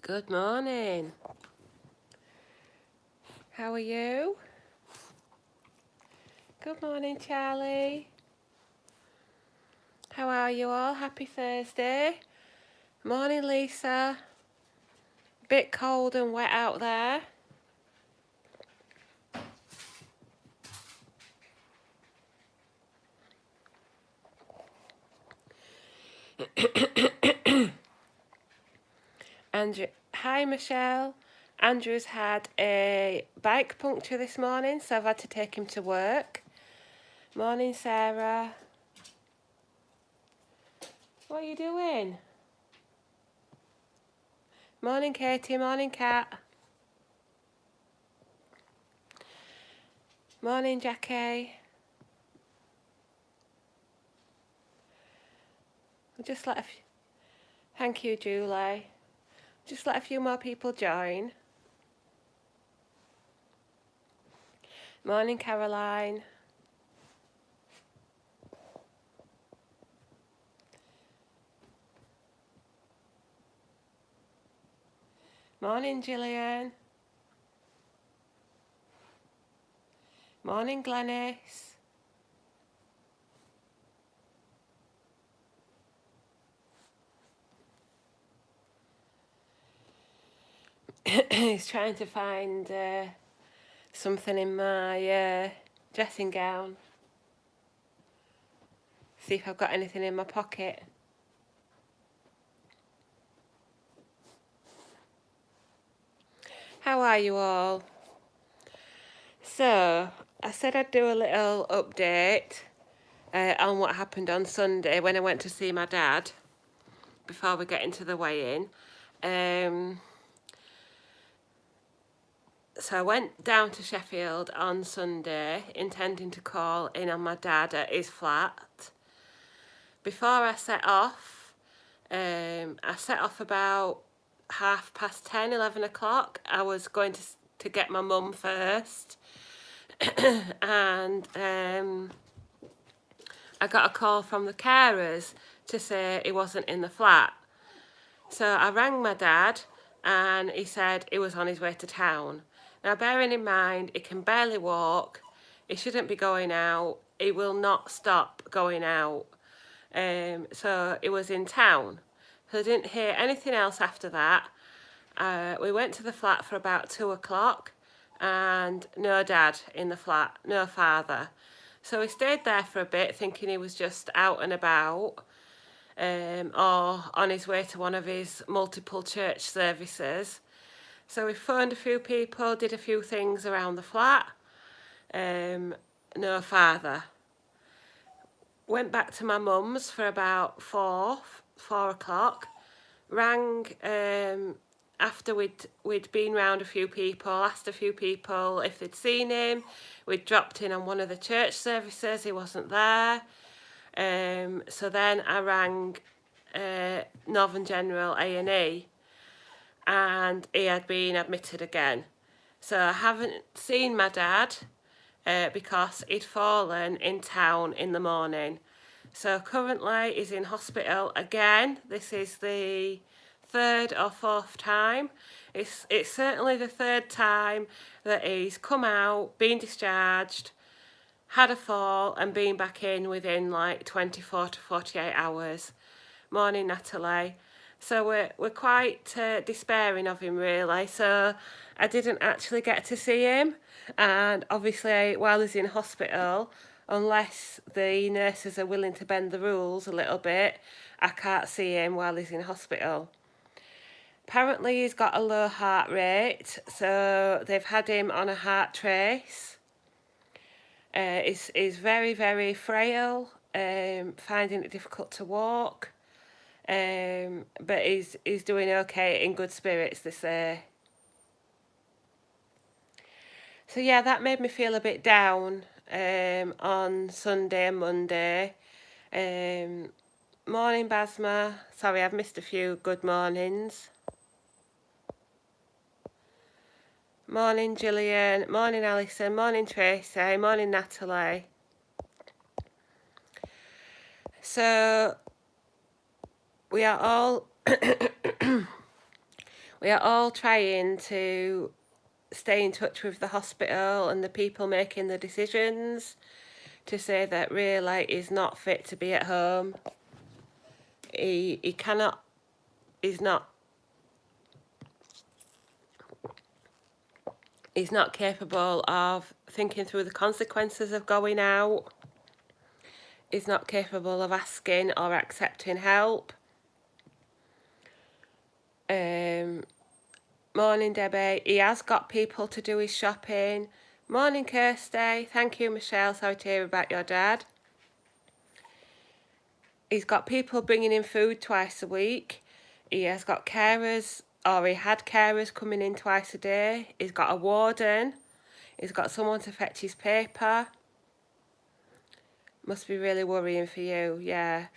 Good morning. How are you? Good morning, Charlie. How are you all? Happy Thursday. Morning, Lisa. Bit cold and wet out there. Andrew, hi, Michelle. Andrew's had a bike puncture this morning, so I've had to take him to work. Morning, Sarah. What are you doing? Morning, Katie. Morning, Kat. Morning, Jackie. Just let thank you, Julie. Just let a few more people join. Morning, Caroline. Morning, Gillian. Morning, Glenys. He's trying to find something in my dressing gown. See if I've got anything in my pocket. How are you all? So, I said I'd do a little update on what happened on Sunday when I went to see my dad before we get into the weigh-in. So I went down to Sheffield on Sunday, intending to call in on my dad at his flat. Before I set off, about 10:30, 11 o'clock. I was going to get my mum first. And I got a call from the carers to say he wasn't in the flat. So I rang my dad and he said he was on his way to town. Now, bearing in mind, he can barely walk, he shouldn't be going out, he will not stop going out. So he was in town. So I didn't hear anything else after that. We went to the flat for about 2 o'clock and no dad in the flat, no father. So we stayed there for a bit thinking he was just out and about. Or on his way to one of his multiple church services. So we phoned a few people, did a few things around the flat. No father. Went back to my mum's for about 4 o'clock. Rang after we'd been round a few people, asked a few people if they'd seen him. We'd dropped in on one of the church services, he wasn't there. So then I rang Northern General A&E and he had been admitted again. So I haven't seen my dad because he'd fallen in town in the morning. So currently he's in hospital again. This is the 3rd or 4th time. It's certainly the 3rd time that he's come out, been discharged, had a fall and been back in within like 24 to 48 hours. Morning, Natalie. So we're quite despairing of him, really. So I didn't actually get to see him. And obviously, while he's in hospital, unless the nurses are willing to bend the rules a little bit, I can't see him while he's in hospital. Apparently, he's got a low heart rate, so they've had him on a heart trace. He's very, very frail, finding it difficult to walk. But he's doing okay, in good spirits, they say. So yeah, that made me feel a bit down on Sunday and Monday. Morning, Basma. Sorry, I've missed a few good mornings. Morning, Gillian. Morning, Alison. Morning, Tracy. Morning, Natalie. So we are all we are all trying to stay in touch with the hospital and the people making the decisions to say that really he's not fit to be at home. He cannot, he's not capable of thinking through the consequences of going out. He's not capable of asking or accepting help. Morning, Debbie. He has got people to do his shopping. Morning, Kirsty. Thank you, Michelle. Sorry to hear about your dad. He's got people bringing in food twice a week. He has got carers, or he had carers coming in twice a day. He's got a warden. He's got someone to fetch his paper. Must be really worrying for you, yeah.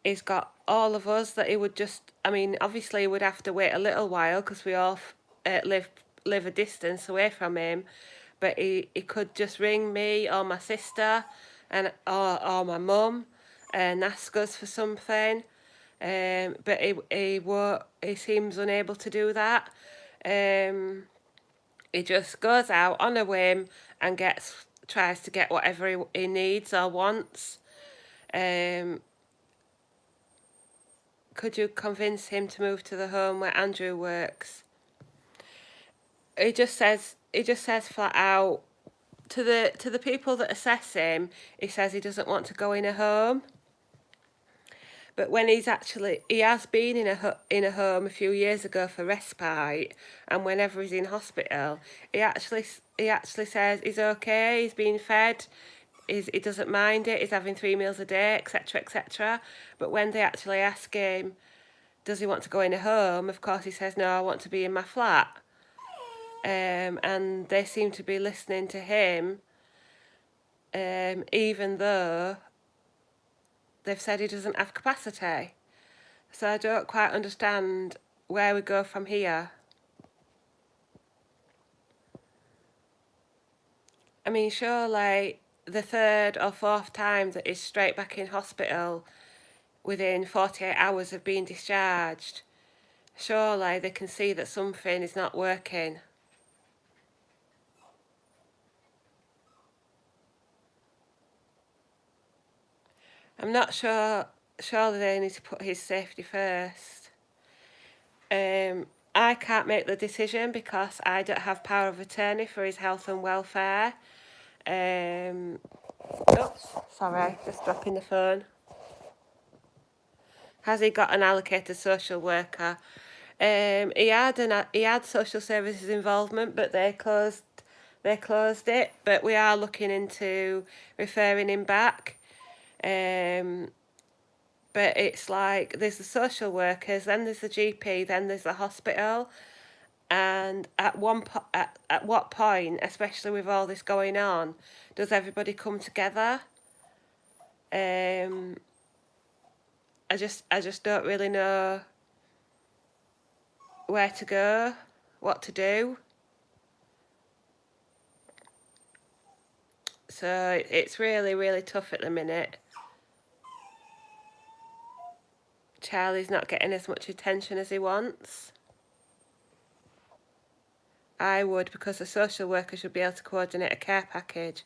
He's got all of us that he would just, I mean, obviously he would have to wait a little while because we all live a distance away from him, but he could just ring me or my sister and or my mum and ask us for something, but he seems unable to do that. He just goes out on a whim and tries to get whatever he needs or wants. Could you convince him to move to the home where Andrew works? He just says flat out to the people that assess him, he says he doesn't want to go in a home. But when he has been in a home a few years ago for respite, and whenever he's in hospital, he actually says he's okay, he's being fed, he doesn't mind it, he's having 3 meals a day, etc., etc. But when they actually ask him, does he want to go in a home? Of course he says, no, I want to be in my flat. And they seem to be listening to him, even though they've said he doesn't have capacity. So I don't quite understand where we go from here. I mean, surely the third or fourth time that he's straight back in hospital within 48 hours of being discharged, surely they can see that something is not working. I'm not sure. Surely they need to put his safety first. I can't make the decision because I don't have power of attorney for his health and welfare. Oops, sorry, just dropping the phone. Has he got an allocated social worker? He had social services involvement, but they closed it. But we are looking into referring him back. But it's like there's the social workers, then there's the GP, then there's the hospital, and at what point, especially with all this going on, does everybody come together? I just don't really know where to go, what to do. So it's really, really tough at the minute. Charlie's not getting as much attention as he wants. I would, because the social worker should be able to coordinate a care package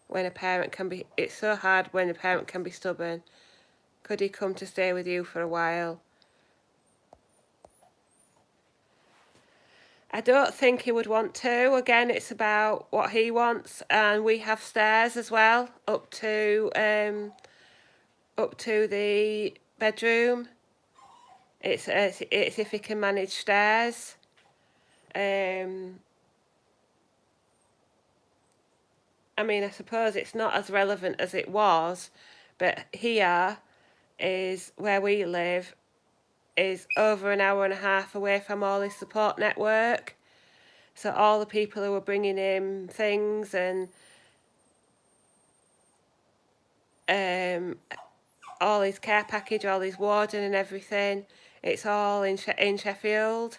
when a parent can be... It's so hard when a parent can be stubborn. Could he come to stay with you for a while? I don't think he would want to. Again, it's about what he wants, and we have stairs as well up to the bedroom. It's if he can manage stairs. I mean, I suppose it's not as relevant as it was, but here is where we live, is over an hour and a half away from all his support network. So all the people who are bringing him things and all his care package, all his warden and everything, it's all in Sheffield.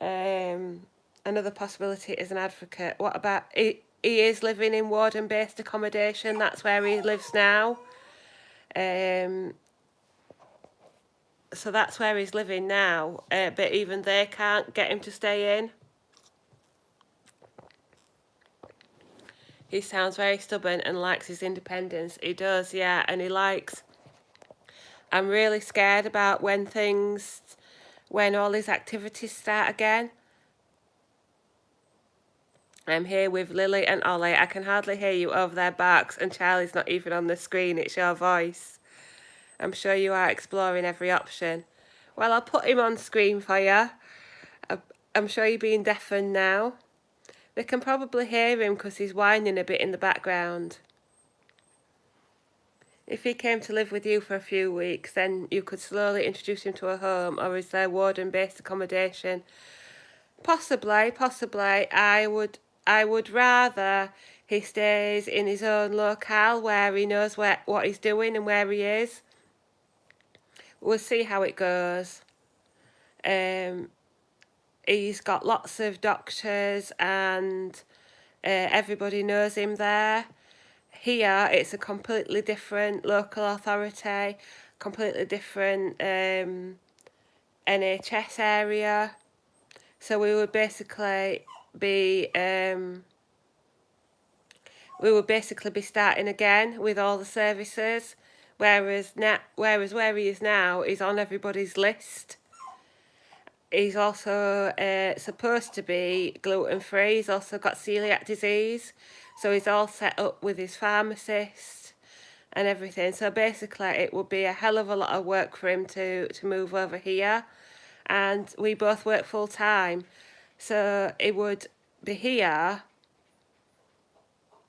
Another possibility is an advocate. What about... He is living in warden-based accommodation. That's where he lives now. So that's where he's living now, but even they can't get him to stay in. He sounds very stubborn and likes his independence. He does, yeah, and he likes... I'm really scared about when all his activities start again. I'm here with Lily and Ollie. I can hardly hear you over their barks, and Charlie's not even on the screen. It's your voice. I'm sure you are exploring every option. Well, I'll put him on screen for you. I'm sure you're being deafened now. They can probably hear him because he's whining a bit in the background. If he came to live with you for a few weeks, then you could slowly introduce him to a home, or is there warden-based accommodation? Possibly. I would rather he stays in his own locale where he knows what he's doing and where he is. We'll see how it goes. He's got lots of doctors and everybody knows him there. Here, it's a completely different local authority, completely different NHS area. So we would basically be starting again with all the services, whereas where he is now is on everybody's list. He's also supposed to be gluten-free. He's also got celiac disease, so he's all set up with his pharmacist and everything. So basically, it would be a hell of a lot of work for him to move over here. And we both work full time, so he would be here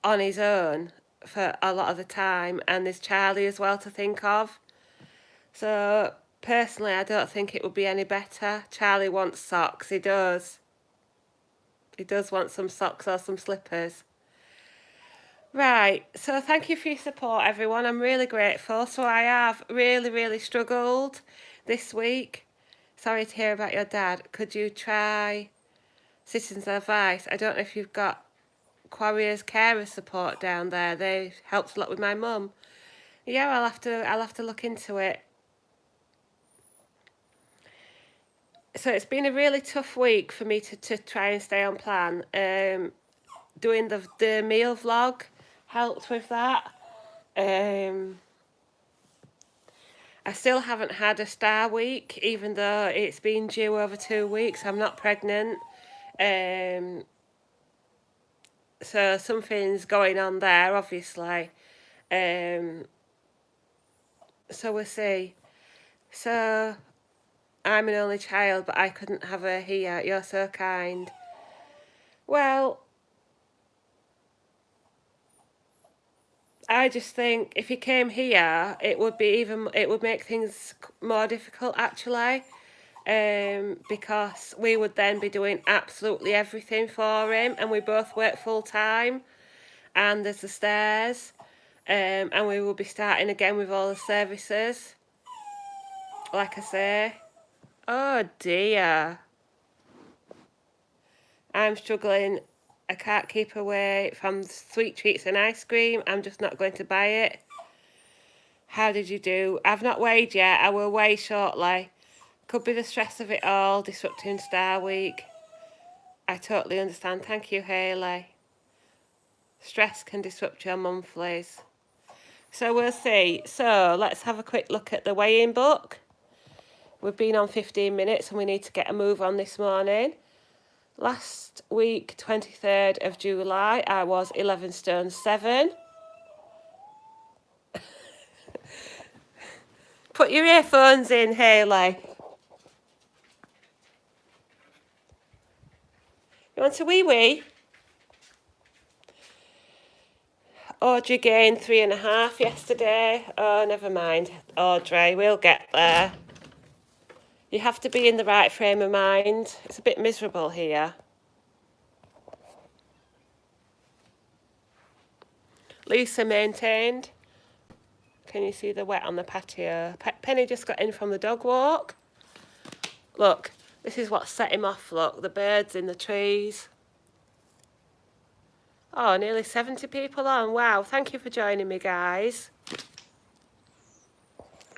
on his own for a lot of the time, and there's Charlie as well to think of. So personally, I don't think it would be any better. Charlie wants socks. He does want some socks or some slippers. Right, so thank you for your support, everyone. I'm really grateful. So I have really struggled this week. Sorry to hear about your dad. Could you try Citizens Advice? I don't know if you've got Quarriers Carer support down there. They helped a lot with my mum. Yeah, I'll have to look into it. So it's been a really tough week for me to try and stay on plan. Doing the meal vlog helped with that. I still haven't had a star week, even though it's been due over 2 weeks. I'm not pregnant. So something's going on there, obviously. So we'll see. So I'm an only child, but I couldn't have her here. You're so kind. Well, I just think if he came here, it would make things more difficult actually, because we would then be doing absolutely everything for him, and we both work full time, and there's the stairs, and we will be starting again with all the services. Like I say, oh dear, I'm struggling. I can't keep away from sweet treats and ice cream. I'm just not going to buy it. How did you do? I've not weighed yet. I will weigh shortly. Could be the stress of it all, disrupting Star Week. I totally understand. Thank you, Hayley. Stress can disrupt your monthlies. So we'll see. So let's have a quick look at the weigh-in book. We've been on 15 minutes and we need to get a move on this morning. Last week, 23rd of July, I was 11 stone 7. Put your earphones in, Hayley. You want a wee? Audrey gained 3.5 yesterday. Oh, never mind, Audrey, we'll get there. You have to be in the right frame of mind. It's a bit miserable here. Lisa maintained. Can you see the wet on the patio? Penny just got in from the dog walk. Look, this is what set him off, look. The birds in the trees. Oh, nearly 70 people on. Wow, thank you for joining me, guys.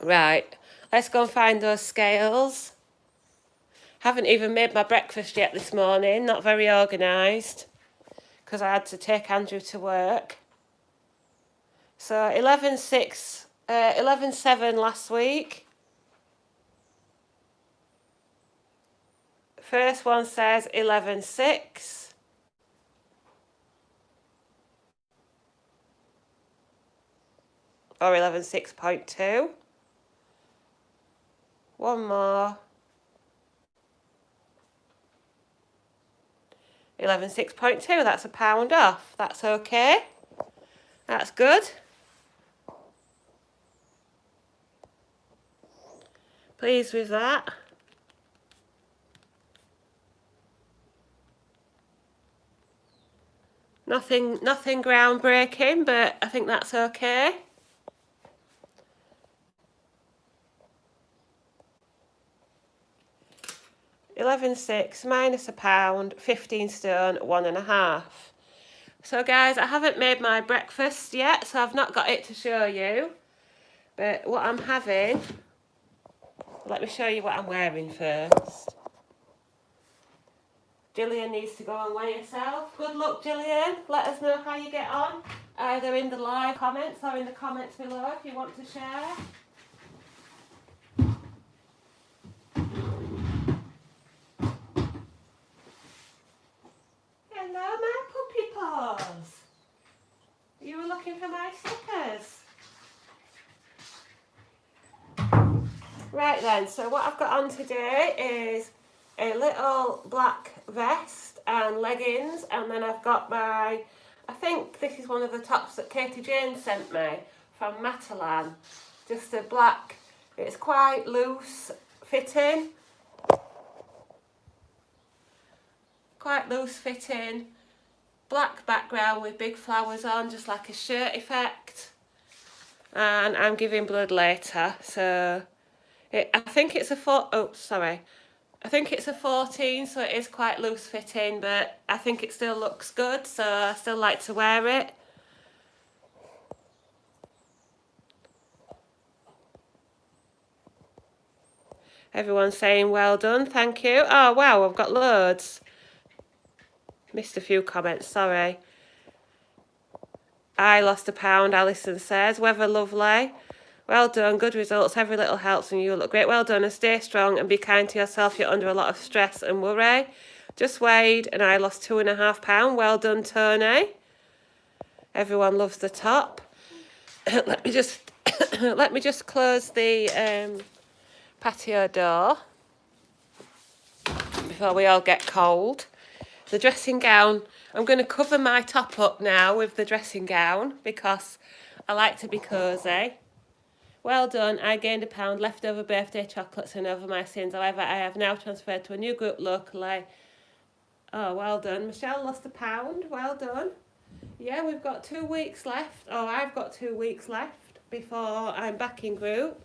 Right, Let's go and find those scales. Haven't even made my breakfast yet this morning, not very organised, because I had to take Andrew to work. So 11.6, 11.7 last week. First one says 11.6. Or 11.6.2. One more. 11.6.2, that's a pound off. That's okay. That's good. Pleased with that. Nothing groundbreaking, but I think that's okay. £11.6 minus a pound, 15 stone, 1.5. So guys, I haven't made my breakfast yet, so I've not got it to show you. But what I'm having, let me show you what I'm wearing first. Gillian needs to go and weigh herself. Good luck, Gillian. Let us know how you get on, either in the live comments or in the comments below if you want to share. Hello, my puppy paws. You were looking for my slippers. Right then, so what I've got on today is a little black vest and leggings, and then I've got my, I think this is one of the tops that Katie Jane sent me from Matalan. Just a black, it's quite loose fitting. Quite loose fitting, black background with big flowers on, just like a shirt effect. And I'm giving blood later, so I think it's a I think it's a 14, so it is quite loose fitting, but I think it still looks good, so I still like to wear it. Everyone's saying well done, thank you. Oh wow, I've got loads. Missed a few comments, sorry. I lost a pound, Alison says. Weather lovely. Well done, good results. Every little helps and you look great. Well done, and stay strong and be kind to yourself. You're under a lot of stress and worry. Just weighed and I lost 2.5 pounds. Well done, Tony. Everyone loves the top. let me just close the patio door before we all get cold. The dressing gown, I'm going to cover my top up now with the dressing gown because I like to be cosy. Well done, I gained a pound, leftover birthday chocolates and over my sins. However, I have now transferred to a new group locally. Oh, well done. Michelle lost a pound, well done. Yeah, we've got 2 weeks left. Oh, I've got 2 weeks left before I'm back in group.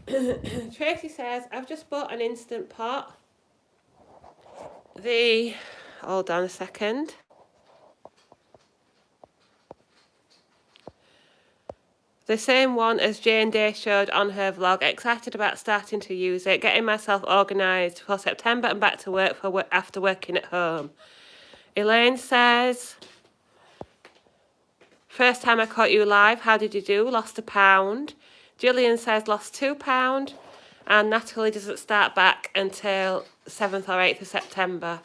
Tracy says, I've just bought an Instant Pot. Hold on a second. The same one as Jane Day showed on her vlog. Excited about starting to use it. Getting myself organised for September and back to work after working at home. Elaine says, first time I caught you live. How did you do? Lost a pound. Gillian says lost 2 pounds. And Natalie doesn't start back until 7th or 8th of September.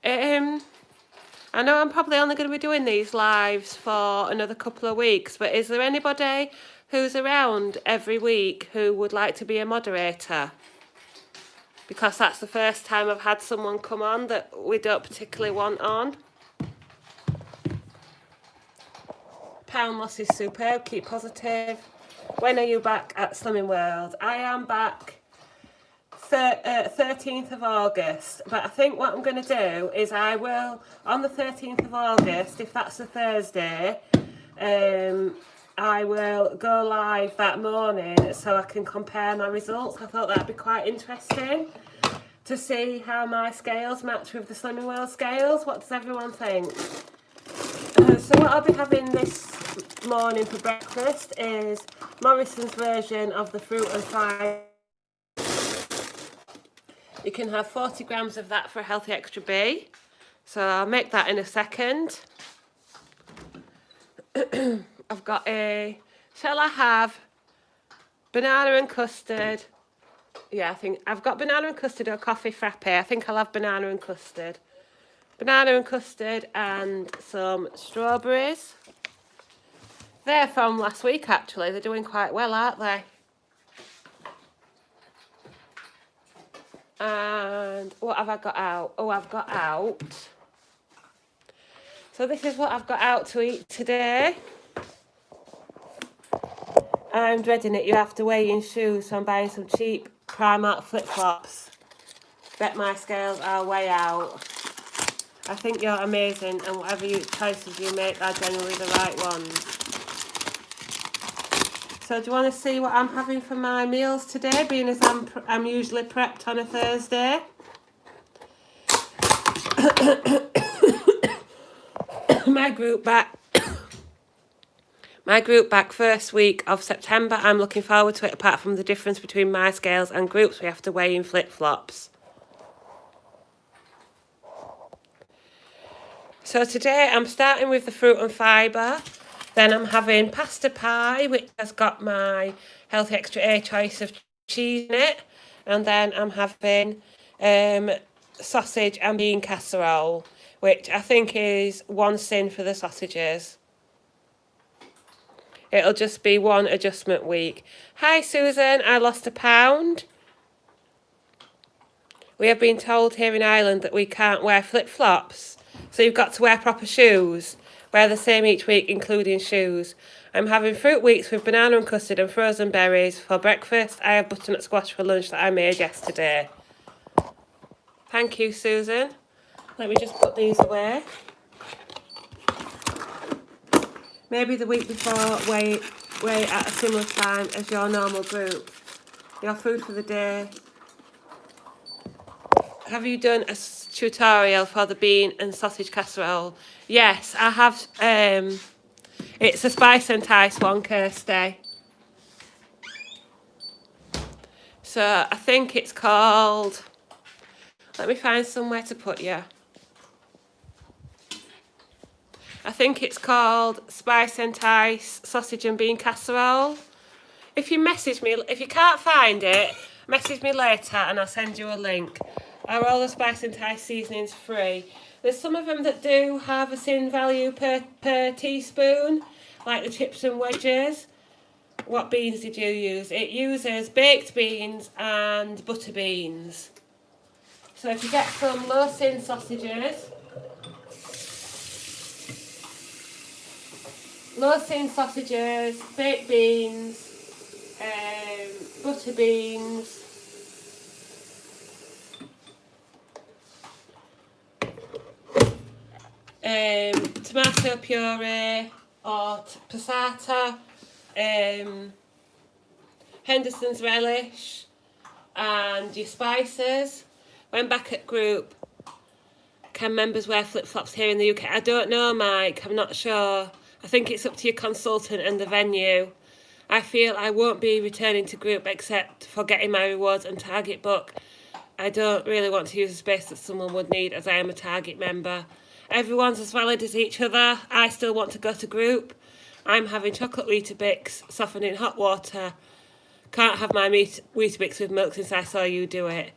I know I'm probably only going to be doing these lives for another couple of weeks, but is there anybody who's around every week who would like to be a moderator? Because that's the first time I've had someone come on that we don't particularly want on. Pound loss is superb, keep positive. When are you back at Slimming World? I am back 13th of August, but I think what I'm going to do is I will, on the 13th of August, if that's a Thursday, I will go live that morning so I can compare my results. I thought that'd be quite interesting to see how my scales match with the Slimming World scales. What does everyone think? So what I'll be having this morning for breakfast is Morrison's version of the fruit and fibre. You can have 40 grams of that for a healthy extra B. So I'll make that in a second. I've got shall I have banana and custard? Yeah, I think I've got banana and custard or coffee frappe. I think I'll have banana and custard. Banana and custard and some strawberries. They're from last week actually. They're doing quite well, aren't they? And what have I got out? Oh, I've got out. So this is what I've got out to eat today. I'm dreading it. You have to weigh in shoes, so I'm buying some cheap Primark flip-flops. Bet my scales are way out. I think you're amazing, and whatever choices you make are generally the right ones. So do you want to see what I'm having for my meals today, being as I'm usually prepped on a Thursday? My group back first week of September. I'm looking forward to it, apart from the difference between my scales and groups. We have to weigh in flip-flops. So today I'm starting with the fruit and fibre. Then I'm having pasta pie, which has got my healthy extra A choice of cheese in it. And then I'm having sausage and bean casserole, which I think is one sin for the sausages. It'll just be one adjustment week. Hi Susan, I lost £1. We have been told here in Ireland that we can't wear flip-flops. So you've got to wear proper shoes. Wear the same each week, including shoes. I'm having fruit weeks with banana and custard and frozen berries for breakfast. I have butternut squash for lunch that I made yesterday. Thank you, Susan. Let me just put these away. Maybe the week before, weigh at a similar time as your normal group. Your food for the day. Have you done a tutorial for the bean and sausage casserole? Yes, I have. It's a Spice and Tice one, Kirsty. So I think it's called... Let me find somewhere to put you. I think it's called Spice and Tice Sausage and Bean Casserole. If you message me, if you can't find it, message me later and I'll send you a link. Are all the Spice and Tice seasonings free? There's some of them that do have a sin value per teaspoon, like the chips and wedges. What beans did you use? It uses baked beans and butter beans. So if you get some low sin sausages, baked beans, butter beans, tomato puree or passata, Henderson's relish, and your spices. When back at group, can members wear flip-flops here in the UK? I don't know, Mike. I'm not sure. I think it's up to your consultant and the venue. I feel I won't be returning to group except for getting my rewards and Target book. I don't really want to use a space that someone would need, as I am a Target member. Everyone's as valid as each other. I still want to go to group. I'm having chocolate Weetabix softened in hot water. Can't have my Weetabix with milk since I saw you do it.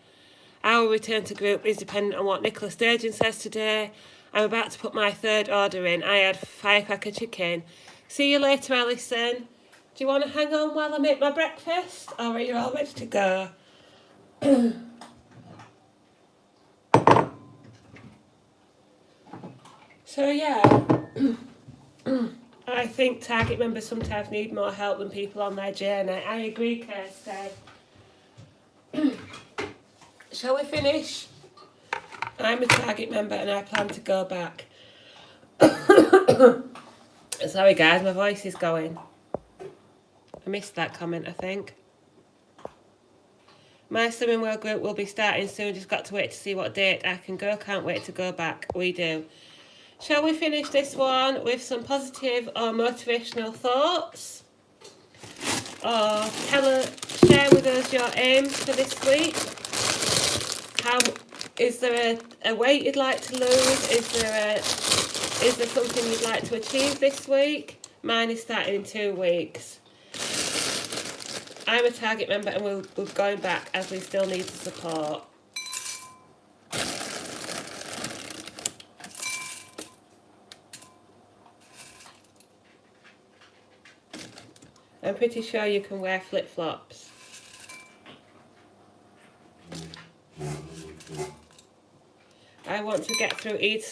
Our return to group is dependent on what Nicola Sturgeon says today. I'm about to put my third order in. I had firecracker chicken. See you later, Alison. Do you want to hang on while I make my breakfast? Or are you all ready to go? So yeah, I think Target members sometimes need more help than people on their journey. I agree, Kirsty. Shall we finish? I'm a Target member and I plan to go back. Sorry guys, my voice is going. I missed that comment, I think. My Slimming World group will be starting soon. Just got to wait to see what date I can go. Can't wait to go back. We do. Shall we finish this one with some positive or motivational thoughts? Or share with us your aims for this week. Is there a weight you'd like to lose? Is there something you'd like to achieve this week? Mine is starting in 2 weeks. I'm a Target member and we're going back as we still need the support. I'm pretty sure you can wear flip-flops. I want to get through Eid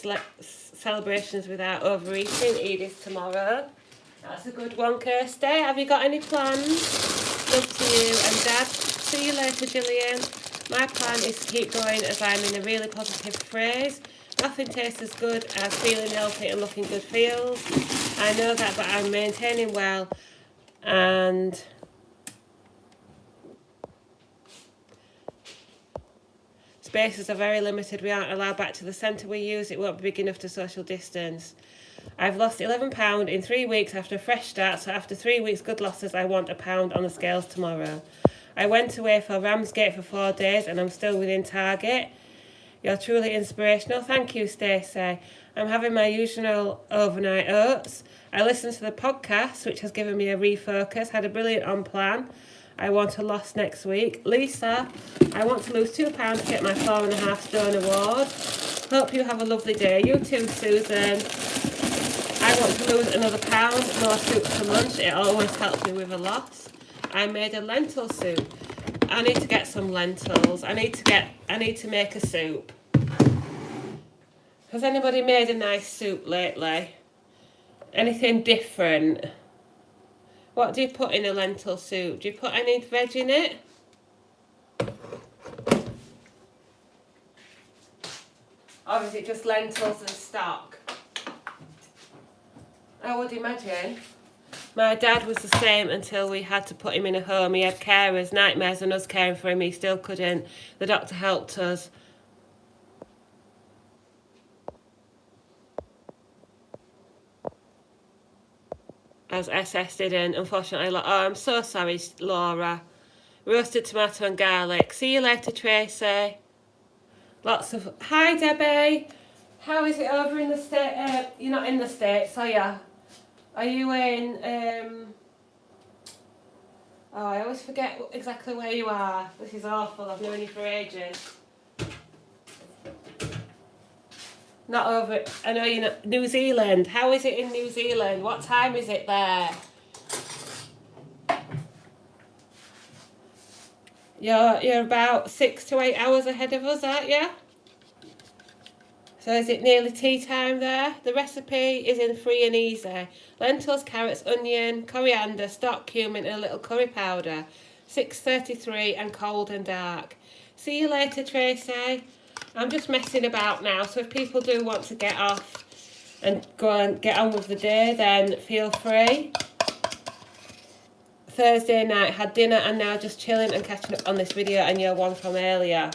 celebrations without overeating. Eid is tomorrow. That's a good one, Kirsty. Have you got any plans? Love to you and Dad. See you later, Gillian. My plan is to keep going as I'm in a really positive phase. Nothing tastes as good as feeling healthy and looking good feels. I know that, but I'm maintaining well and spaces are very limited. We aren't allowed back to the centre we use. It won't be big enough to social distance. I've lost 11 pounds in 3 weeks after a fresh start, so after 3 weeks good losses I want £1 on the scales tomorrow. I went away for Ramsgate for 4 days and I'm still within target. You're truly inspirational. Thank you, Stacey. I'm having my usual overnight oats. I listened to the podcast, which has given me a refocus. Had a brilliant on plan. I want a loss next week. Lisa, I want to lose £2 to get my 4.5 stone award. Hope you have a lovely day. You too, Susan. I want to lose another pound. More soup for lunch. It always helps me with a loss. I made a lentil soup. I need to get some lentils. I need to make a soup. Has anybody made a nice soup lately? Anything different? What do you put in a lentil soup? Do you put any veg in it? Or is it just lentils and stock? I would imagine. My dad was the same until we had to put him in a home. He had carers, nightmares and us caring for him. He still couldn't. The doctor helped us. As SS didn't, unfortunately. Oh, I'm so sorry, Laura. Roasted tomato and garlic. See you later, Tracy. Lots of... Hi, Debbie. How is it over in the States? You're not in the States, are you? Are you in... Oh, I always forget exactly where you are. This is awful. I've known you for ages. Not over... I know you're not... New Zealand. How is it in New Zealand? What time is it there? You're about 6 to 8 hours ahead of us, aren't you? So is it nearly tea time there? The recipe is in free and easy. Lentils, carrots, onion, coriander, stock, cumin and a little curry powder. 6:33 and cold and dark. See you later, Tracy. I'm just messing about now, so if people do want to get off and go and get on with the day, then feel free. Thursday night, had dinner and now just chilling and catching up on this video and your one from earlier.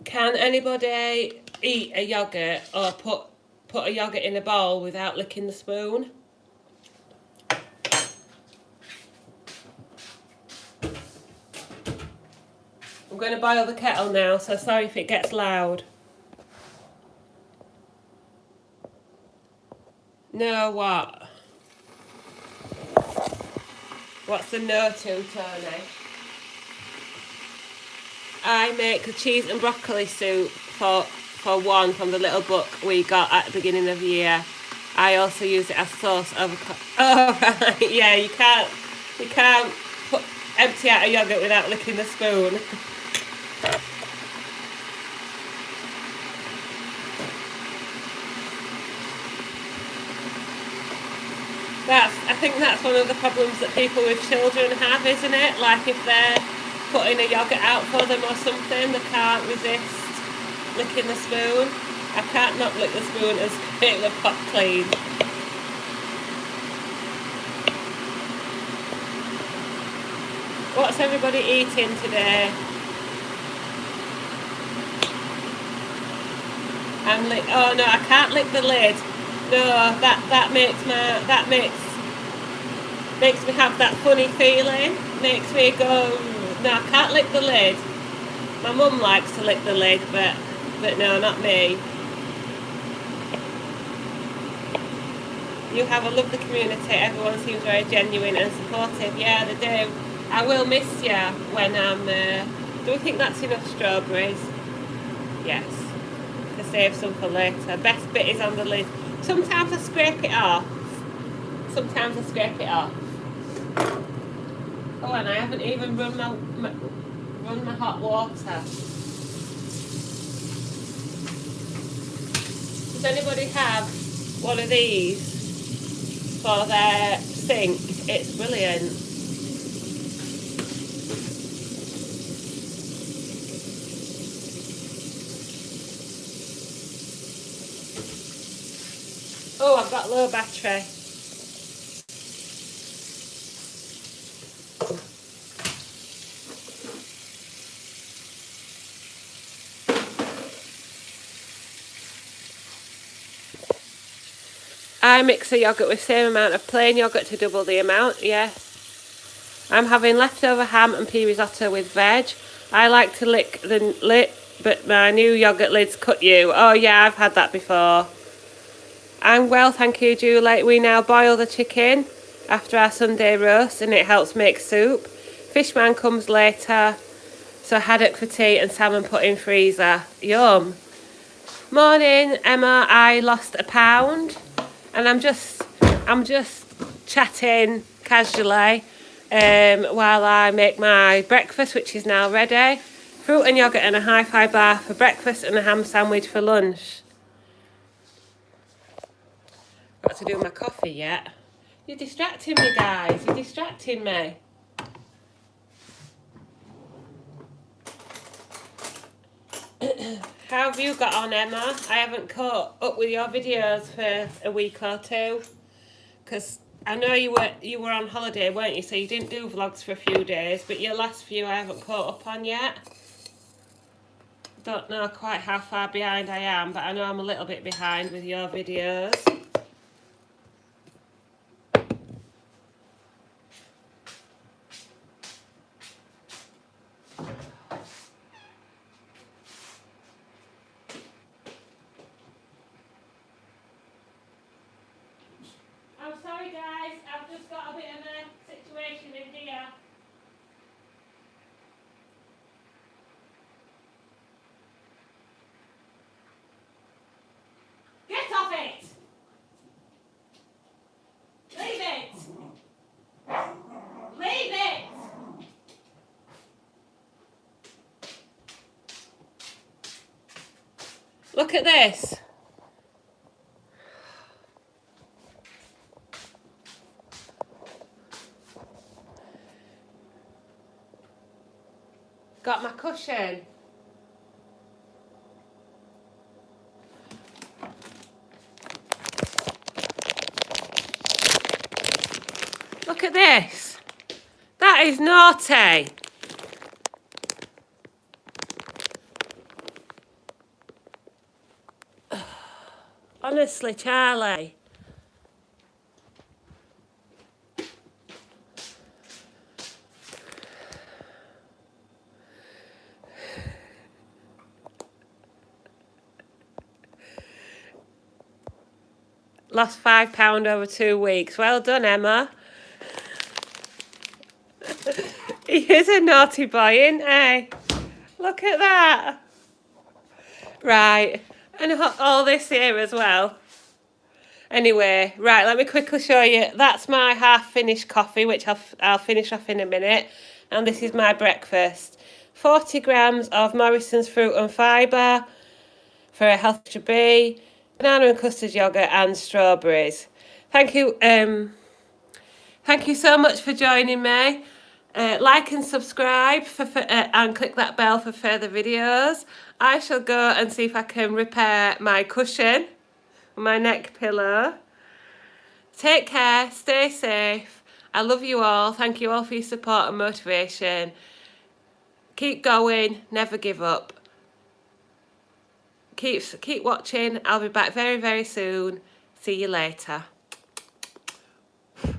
Can anybody eat a yoghurt or put a yoghurt in a bowl without licking the spoon? I'm going to boil the kettle now, so sorry if it gets loud. No, what? What's the no to, Tony? I make the cheese and broccoli soup for one from the little book we got at the beginning of the year. I also use it as sauce over... Oh, right, yeah, you can't empty out a yoghurt without licking the spoon. I think that's one of the problems that people with children have, isn't it? Like if they're putting a yoghurt out for them or something, they can't resist licking the spoon. I can't not lick the spoon as create the pot clean. What's everybody eating today? Oh no, I can't lick the lid. No, that makes me have that funny feeling. Makes me go, no, I can't lick the lid. My mum likes to lick the lid, but no, not me. You have a lovely community. Everyone seems very genuine and supportive. Yeah, they do. I will miss you when I'm... do we think that's enough strawberries? Yes. To save some for later. Best bit is on the lid. Sometimes I scrape it off. Oh, and I haven't even run my hot water. Does anybody have one of these for their sink? It's brilliant. Oh, I've got low battery. I mix a yoghurt with same amount of plain yoghurt to double the amount, yes. I'm having leftover ham and pea risotto with veg. I like to lick the lid, but my new yoghurt lids cut you. Oh yeah, I've had that before. I'm well, thank you, Julie. We now boil the chicken after our Sunday roast and it helps make soup. Fishman comes later, so haddock for tea and salmon put in freezer. Yum. Morning, Emma. I lost a pound and I'm just chatting casually while I make my breakfast, which is now ready. Fruit and yoghurt and a hi-fi bar for breakfast and a ham sandwich for lunch. Got to do my coffee yet. You're distracting me, guys. You're distracting me. How have you got on, Emma? I haven't caught up with your videos for a week or two. Because I know you were on holiday, weren't you? So you didn't do vlogs for a few days. But your last few I haven't caught up on yet. Don't know quite how far behind I am, but I know I'm a little bit behind with your videos. I'm sorry guys, I've just got a bit of a situation in here. Get off it! Leave it! Leave it! Look at this. Got my cushion. Look at this. That is naughty. Honestly, Charlie. Lost £5 over 2 weeks. Well done, Emma. He is a naughty boy, isn't he? Look at that. Right. And all this here as well. Anyway, right, let me quickly show you. That's my half-finished coffee, which I'll finish off in a minute. And this is my breakfast. 40 grams of Morrison's fruit and fibre for a healthy to be. Banana and custard yogurt and strawberries. Thank you so much for joining me. Like and subscribe and click that bell for further videos. I shall go and see if I can repair my cushion, my neck pillow. Take care, stay safe. I love you all. Thank you all for your support and motivation. Keep going, never give up. keep watching. I'll be back very, very soon. See you later.